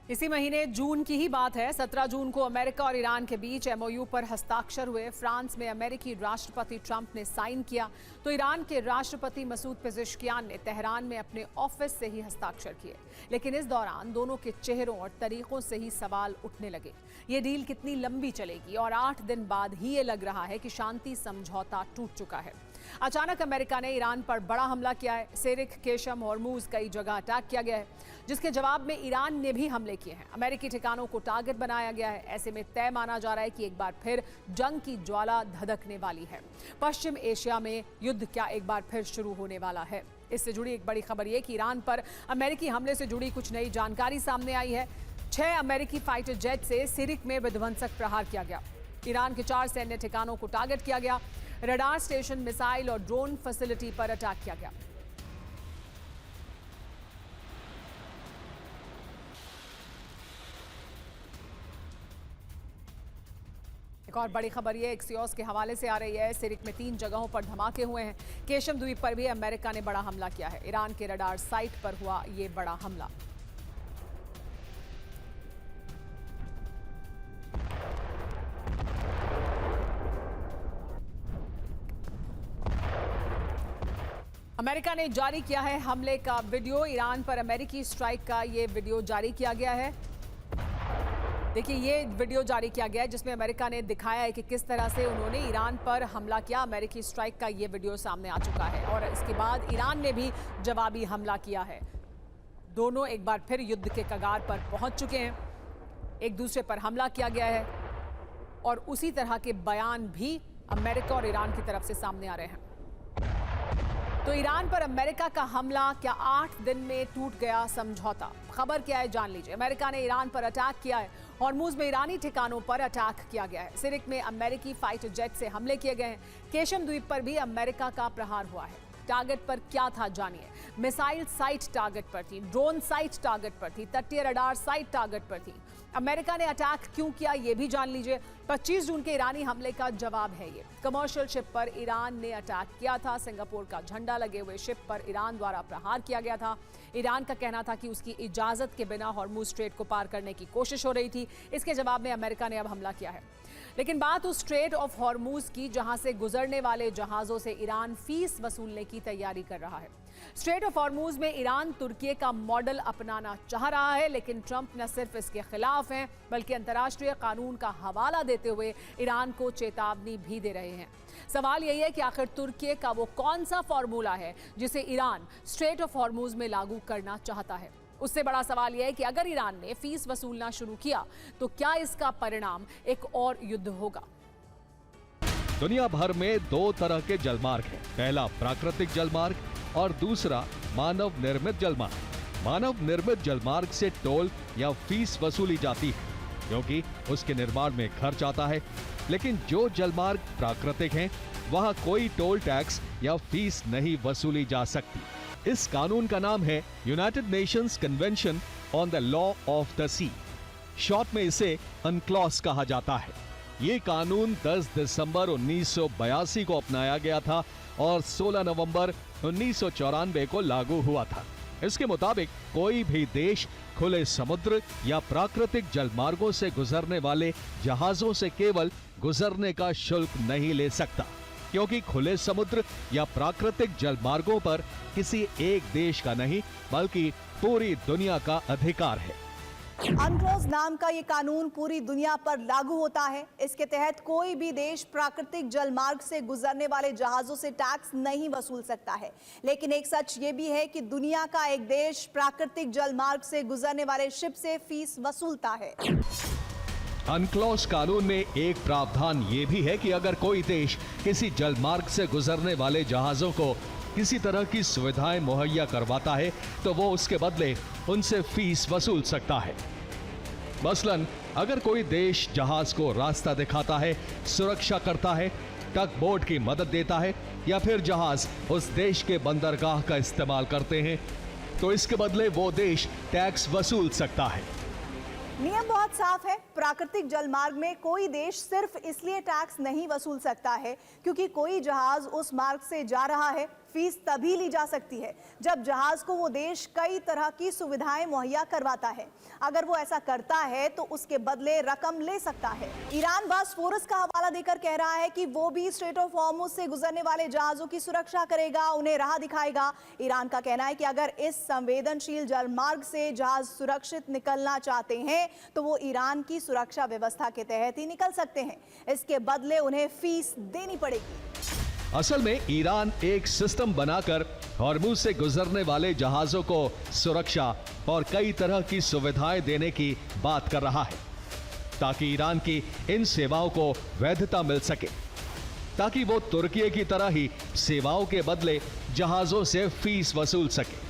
इसी महीने जून की ही बात है। 17 जून को अमेरिका और ईरान के बीच एमओयू पर हस्ताक्षर हुए। फ्रांस में अमेरिकी राष्ट्रपति ट्रंप ने साइन किया तो ईरान के राष्ट्रपति मसूद पेजेश्कियान ने तेहरान में अपने ऑफिस से ही हस्ताक्षर किए। लेकिन इस दौरान दोनों के चेहरों और तरीकों से ही सवाल उठने लगे। ये डील कितनी लंबी चलेगी? और 8 दिन बाद ही ये लग रहा है कि शांति समझौता टूट चुका है। अचानक अमेरिका ने ईरान पर बड़ा हमला किया है। सिरिक, केशम, होर्मुज कई जगह अटैक किया गया है, जिसके जवाब में ईरान ने भी हमले किए हैं। अमेरिकी ठिकानों को टारगेट बनाया गया है। ऐसे में तय माना जा रहा है कि एक बार फिर जंग की ज्वाला धधकने वाली है। पश्चिम एशिया में युद्ध क्या एक बार फिर शुरू होने वाला है? इससे जुड़ी एक बड़ी खबर यह कि ईरान पर अमेरिकी हमले से जुड़ी कुछ नई जानकारी सामने आई है। 6 अमेरिकी फाइटर जेट से सिरिक में विध्वंसक प्रहार किया गया। ईरान के 4 सैन्य ठिकानों को टारगेट किया गया। रडार स्टेशन, मिसाइल और ड्रोन फैसिलिटी पर अटैक किया गया। एक और बड़ी खबर ये एक्सियोस के हवाले से आ रही है। सिरिक में 3 जगहों पर धमाके हुए हैं। केशम द्वीप पर भी अमेरिका ने बड़ा हमला किया है। ईरान के रडार साइट पर हुआ ये बड़ा हमला। अमेरिका ने जारी किया है हमले का वीडियो। ईरान पर अमेरिकी स्ट्राइक का ये वीडियो जारी किया गया है। देखिए, ये वीडियो जारी किया गया है जिसमें अमेरिका ने दिखाया है कि किस तरह से उन्होंने ईरान पर हमला किया। अमेरिकी स्ट्राइक का ये वीडियो सामने आ चुका है और इसके बाद ईरान ने भी जवाबी हमला किया है। दोनों एक बार फिर युद्ध के कगार पर पहुंच चुके हैं। एक दूसरे पर हमला किया गया है और उसी तरह के बयान भी अमेरिका और ईरान की तरफ से सामने आ रहे हैं। तो ईरान पर अमेरिका का हमला, क्या 8 दिन में टूट गया समझौता? खबर क्या है, जान लीजिए। अमेरिका ने ईरान पर अटैक किया है। होर्मुज में ईरानी ठिकानों पर अटैक किया गया है। सिरिक में अमेरिकी फाइटर जेट से हमले किए गए हैं। केशम द्वीप पर भी अमेरिका का प्रहार हुआ है। टारगेट पर क्या था, जानिए। मिसाइल साइट टारगेट पर थी, ड्रोन साइट टारगेट पर थी, तटीय रडार साइट टारगेट पर थी। अमेरिका ने अटैक क्यों किया, ये भी जान लीजिए। 25 जून के ईरानी हमले का जवाब है ये। कमर्शियल शिप पर ईरान ने अटैक किया था। सिंगापुर का झंडा लगे हुए शिप पर ईरान द्वारा प्रहार किया गया था। ईरान का कहना था कि उसकी इजाजत के बिना हॉर्मुज स्ट्रेट को पार करने की कोशिश हो रही थी। इसके जवाब में अमेरिका ने अब हमला किया है। लेकिन बात उस स्ट्रेट ऑफ हॉर्मुज की जहां से गुजरने वाले जहाजों से ईरान फीस वसूलने की तैयारी कर रहा है। स्ट्रेट ऑफ हॉर्मुज में ईरान तुर्की का मॉडल अपनाना चाह रहा है, लेकिन ट्रंप न सिर्फ इसके खिलाफ हैं बल्कि अंतर्राष्ट्रीय कानून का हवाला देते हुए ईरान को चेतावनी भी दे रहे हैं। सवाल यही है कि आखिर तुर्की का वो कौन सा फॉर्मूला है जिसे ईरान स्ट्रेट ऑफ हॉर्मुज में लागू करना चाहता है। उससे बड़ा सवाल यह है कि अगर ईरान ने फीस वसूलना शुरू किया तो क्या इसका परिणाम एक और युद्ध होगा? दुनिया भर में 2 तरह के जलमार्ग हैं। पहला प्राकृतिक जलमार्ग और दूसरा मानव निर्मित जलमार्ग। मानव निर्मित जलमार्ग से टोल या फीस वसूली जाती है क्योंकि उसके निर्माण में खर्च आता है। लेकिन जो जलमार्ग प्राकृतिक हैं, वहां कोई टोल टैक्स या फीस नहीं वसूली जा सकती। इस कानून का नाम है United Nations convention on the law of the sea. Short में इसे अनक्लॉस कहा जाता है। ये कानून 10 दिसंबर 1982 को अपनाया गया था और 16 नवंबर 1994 को लागू हुआ था। इसके मुताबिक कोई भी देश खुले समुद्र या प्राकृतिक जलमार्गों से गुजरने वाले जहाजों से केवल गुजरने का शुल्क नहीं ले सकता, क्योंकि खुले समुद्र या प्राकृतिक जलमार्गों पर किसी एक देश का नहीं बल्कि पूरी दुनिया का अधिकार है। अनक्लॉस नाम का ये कानून पूरी दुनिया पर लागू होता है। इसके तहत कोई भी देश प्राकृतिक जलमार्ग से गुजरने वाले जहाजों से टैक्स नहीं वसूल सकता है। लेकिन एक सच ये भी है कि दुनिया का एक देश प्राकृतिक जलमार्ग से गुजरने वाले शिप से फीस वसूलता है। अनक्लॉस कानून में एक प्रावधान ये भी है कि अगर कोई देश किसी जलमार्ग से गुजरने वाले जहाजों को किसी तरह की सुविधाएं मुहैया करवाता है तो वो उसके बदले उनसे फीस वसूल सकता है। मसलन अगर कोई देश जहाज को रास्ता दिखाता है, सुरक्षा करता है, टग बोट की मदद देता है या फिर जहाज उस देश के बंदरगाह का इस्तेमाल करते हैं, तो इसके बदले वो देश टैक्स वसूल सकता है। नियम बहुत साफ है। प्राकृतिक जलमार्ग में कोई देश सिर्फ इसलिए टैक्स नहीं वसूल सकता है क्योंकि कोई जहाज उस मार्ग से जा रहा है। फीस तभी ली जा सकती है जब जहाज को वो देश कई तरह की सुविधाएं मुहैया करवाता है। अगर वो ऐसा करता है तो उसके बदले रकम ले सकता है। ईरान बॉस्फोरस का हवाला देकर कह रहा है कि वो भी स्ट्रेट ऑफ हॉर्मुज से गुजरने वाले जहाजों की सुरक्षा करेगा, उन्हें राह दिखाएगा। ईरान का कहना है कि अगर इस संवेदनशील जलमार्ग से जहाज सुरक्षित निकलना चाहते हैं तो वो ईरान की सुरक्षा व्यवस्था के तहत ही निकल सकते हैं। इसके बदले उन्हें फीस देनी पड़ेगी। असल में ईरान एक सिस्टम बनाकर हॉर्मुज से गुजरने वाले जहाजों को सुरक्षा और कई तरह की सुविधाएं देने की बात कर रहा है ताकि ईरान की इन सेवाओं को वैधता मिल सके, ताकि वो तुर्की की तरह ही सेवाओं के बदले जहाजों से फीस वसूल सके।